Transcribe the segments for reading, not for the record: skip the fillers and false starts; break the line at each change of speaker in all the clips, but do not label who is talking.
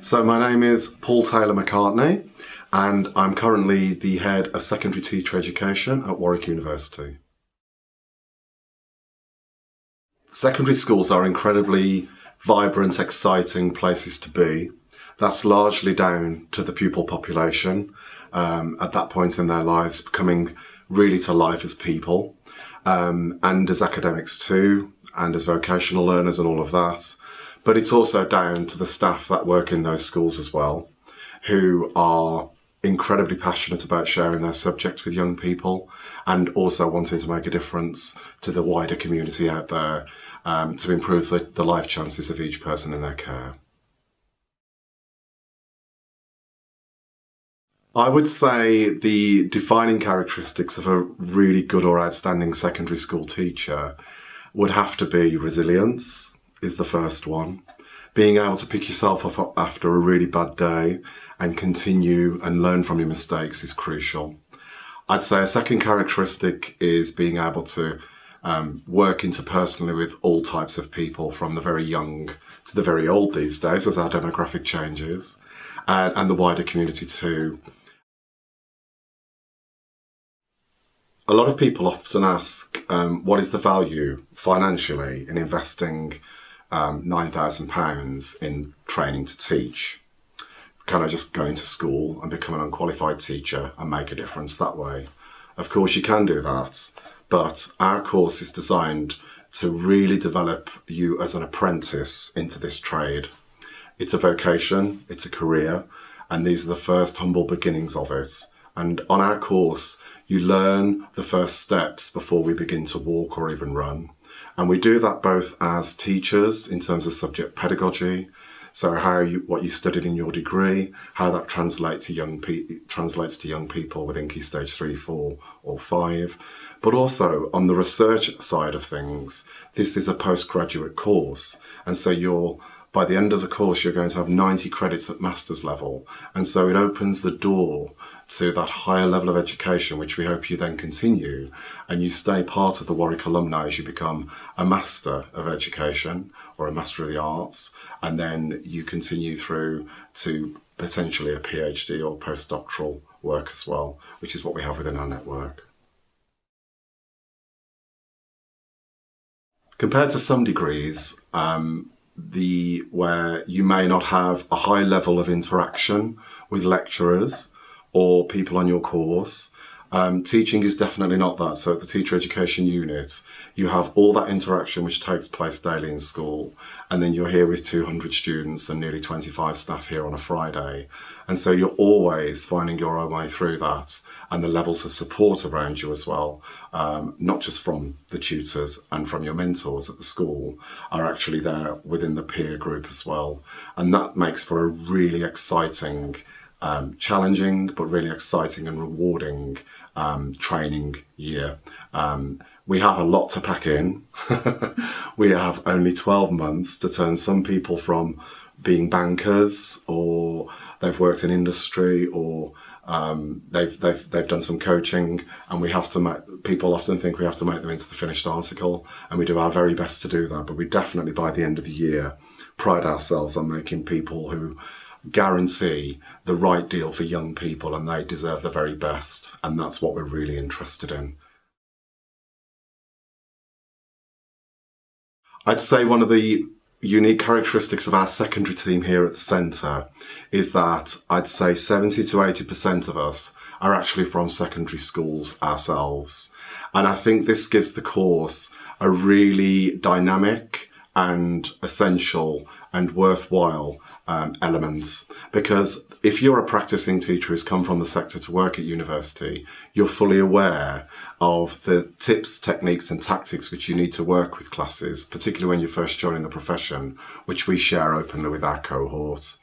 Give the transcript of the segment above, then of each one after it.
So my name is Paul Taylor-McCartney and I'm currently the Head of Secondary Teacher Education at Warwick University. Secondary schools are incredibly vibrant, exciting places to be. That's largely down to the pupil population at that point in their lives coming really to life as people and as academics too, and as vocational learners and all of that. But it's also down to the staff that work in those schools as well, who are incredibly passionate about sharing their subject with young people and also wanting to make a difference to the wider community out there to improve the life chances of each person in their care. I would say the defining characteristics of a really good or outstanding secondary school teacher would have to be resilience is the first one. Being able to pick yourself up after a really bad day and continue and learn from your mistakes is crucial. I'd say a second characteristic is being able to work interpersonally with all types of people, from the very young to the very old these days as our demographic changes, and the wider community too. A lot of people often ask, what is the value financially in investing £9,000 in training to teach? Can I just go into school and become an unqualified teacher and make a difference that way? Of course you can do that, but our course is designed to really develop you as an apprentice into this trade. It's a vocation, it's a career, and these are the first humble beginnings of it. And on our course, you learn the first steps before we begin to walk or even run. And we do that both as teachers in terms of subject pedagogy, so what you studied in your degree, how that translates to young people within Key Stage 3, 4 or 5. But also on the research side of things, this is a postgraduate course. And so by the end of the course, you're going to have 90 credits at master's level. And so it opens the door to that higher level of education, which we hope you then continue, and you stay part of the Warwick alumni as you become a Master of Education or a Master of the Arts, and then you continue through to potentially a PhD or postdoctoral work as well, which is what we have within our network. Compared to some degrees, where you may not have a high level of interaction with lecturers or people on your course, teaching is definitely not that. So at the teacher education unit, you have all that interaction which takes place daily in school, and then you're here with 200 students and nearly 25 staff here on a Friday. And so you're always finding your own way through that, and the levels of support around you as well, not just from the tutors and from your mentors at the school, are actually there within the peer group as well. And that makes for a really exciting, challenging but really exciting and rewarding training year. We have a lot to pack in. We have only 12 months to turn some people from being bankers, or they've worked in industry, or they've done some coaching, and we have to people often think we have to make them into the finished article, and we do our very best to do that. But we definitely, by the end of the year, pride ourselves on making people who guarantee the right deal for young people, and they deserve the very best, and that's what we're really interested in. I'd say one of the unique characteristics of our secondary team here at the centre is that I'd say 70 to 80% of us are actually from secondary schools ourselves. And I think this gives the course a really dynamic and essential and worthwhile element, because if you're a practicing teacher who's come from the sector to work at university, you're fully aware of the tips, techniques and tactics which you need to work with classes, particularly when you're first joining the profession, which we share openly with our cohorts.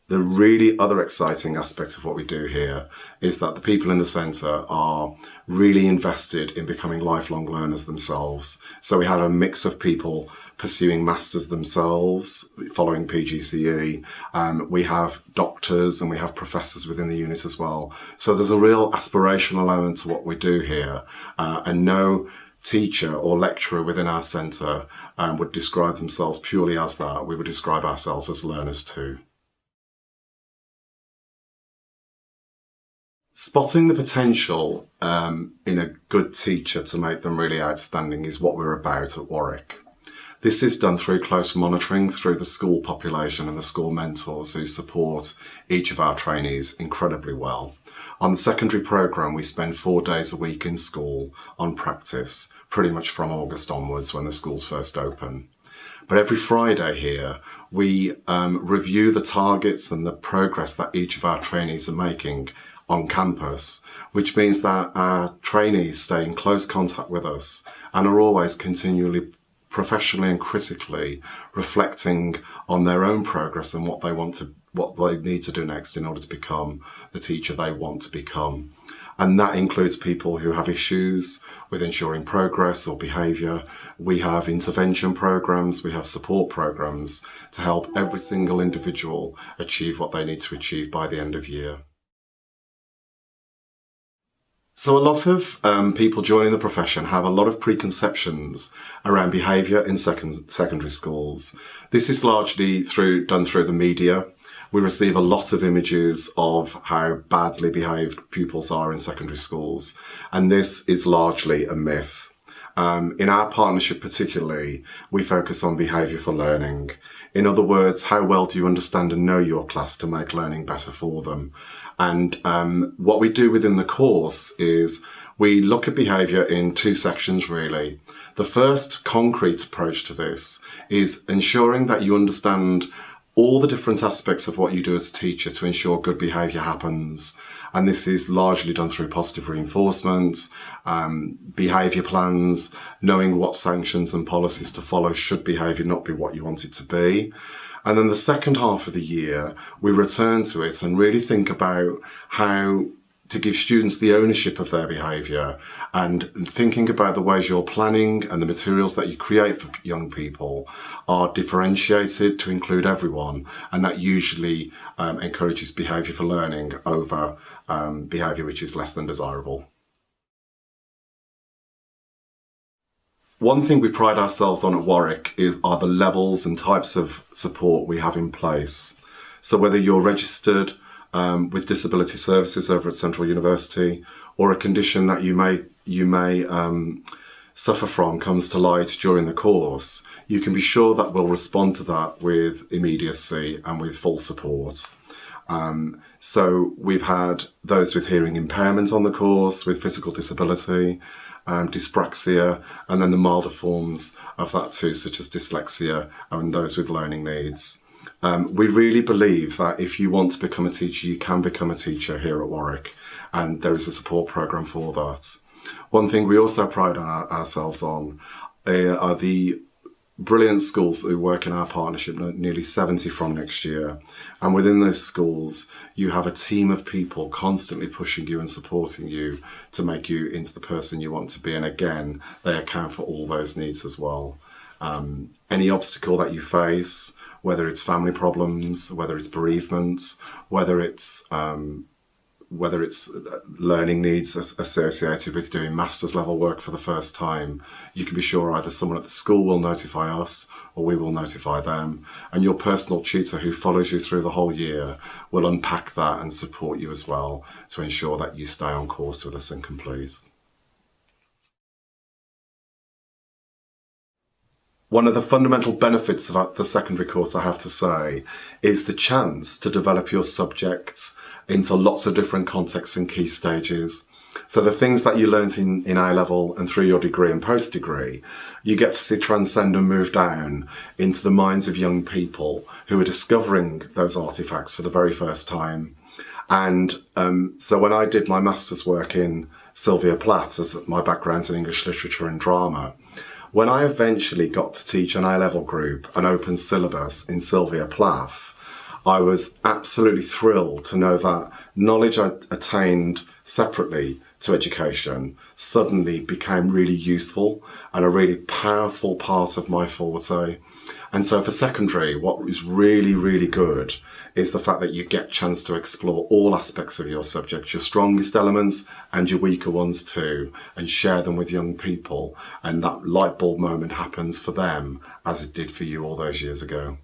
The really other exciting aspect of what we do here is that the people in the centre are really invested in becoming lifelong learners themselves. So we have a mix of people pursuing masters themselves, following PGCE. We have doctors and we have professors within the unit as well. So there's a real aspirational element to what we do here, and no teacher or lecturer within our centre would describe themselves purely as that. We would describe ourselves as learners too. Spotting the potential in a good teacher to make them really outstanding is what we're about at Warwick. This is done through close monitoring through the school population and the school mentors who support each of our trainees incredibly well. On the secondary programme, we spend 4 days a week in school on practice, pretty much from August onwards when the schools first open. But every Friday here, we review the targets and the progress that each of our trainees are making on campus, which means that our trainees stay in close contact with us and are always continually professionally and critically reflecting on their own progress and what they need to do next in order to become the teacher they want to become. And that includes people who have issues with ensuring progress or behaviour. We have intervention programmes, we have support programmes to help every single individual achieve what they need to achieve by the end of year. So a lot of people joining the profession have a lot of preconceptions around behaviour in secondary schools. This is largely done through the media. We receive a lot of images of how badly behaved pupils are in secondary schools, and this is largely a myth. In our partnership particularly, we focus on behaviour for learning. In other words, how well do you understand and know your class to make learning better for them? And what we do within the course is we look at behaviour in 2 sections really. The first concrete approach to this is ensuring that you understand all the different aspects of what you do as a teacher to ensure good behaviour happens. And this is largely done through positive reinforcement, behaviour plans, knowing what sanctions and policies to follow should behaviour not be what you want it to be. And then the second half of the year, we return to it and really think about how to give students the ownership of their behaviour and thinking about the ways you're planning and the materials that you create for young people are differentiated to include everyone, and that usually encourages behaviour for learning over behaviour which is less than desirable. One thing we pride ourselves on at Warwick are the levels and types of support we have in place. So whether you're registered with disability services over at Central University, or a condition that you may suffer from comes to light during the course, you can be sure that we'll respond to that with immediacy and with full support. So we've had those with hearing impairment on the course, with physical disability, dyspraxia, and then the milder forms of that too, such as dyslexia and those with learning needs. We really believe that if you want to become a teacher, you can become a teacher here at Warwick, and there is a support programme for that. One thing we also pride ourselves on are the brilliant schools who work in our partnership, nearly 70 from next year. And within those schools, you have a team of people constantly pushing you and supporting you to make you into the person you want to be. And again, they account for all those needs as well. Any obstacle that you face, whether it's family problems, whether it's bereavement, whether it's learning needs associated with doing master's level work for the first time, you can be sure either someone at the school will notify us or we will notify them. And your personal tutor who follows you through the whole year will unpack that and support you as well to ensure that you stay on course with us and complete. One of the fundamental benefits of the secondary course, I have to say, is the chance to develop your subjects into lots of different contexts and key stages. So the things that you learnt in A-level and through your degree and post-degree, you get to see transcend and move down into the minds of young people who are discovering those artefacts for the very first time. And so when I did my master's work in Sylvia Plath, as my background's in English literature and drama, when I eventually got to teach an A-level group, an open syllabus in Sylvia Plath, I was absolutely thrilled to know that knowledge I attained separately to education suddenly became really useful and a really powerful part of my forte. And so for secondary, what is really, really good is the fact that you get a chance to explore all aspects of your subject, your strongest elements and your weaker ones too, and share them with young people. And that light bulb moment happens for them as it did for you all those years ago.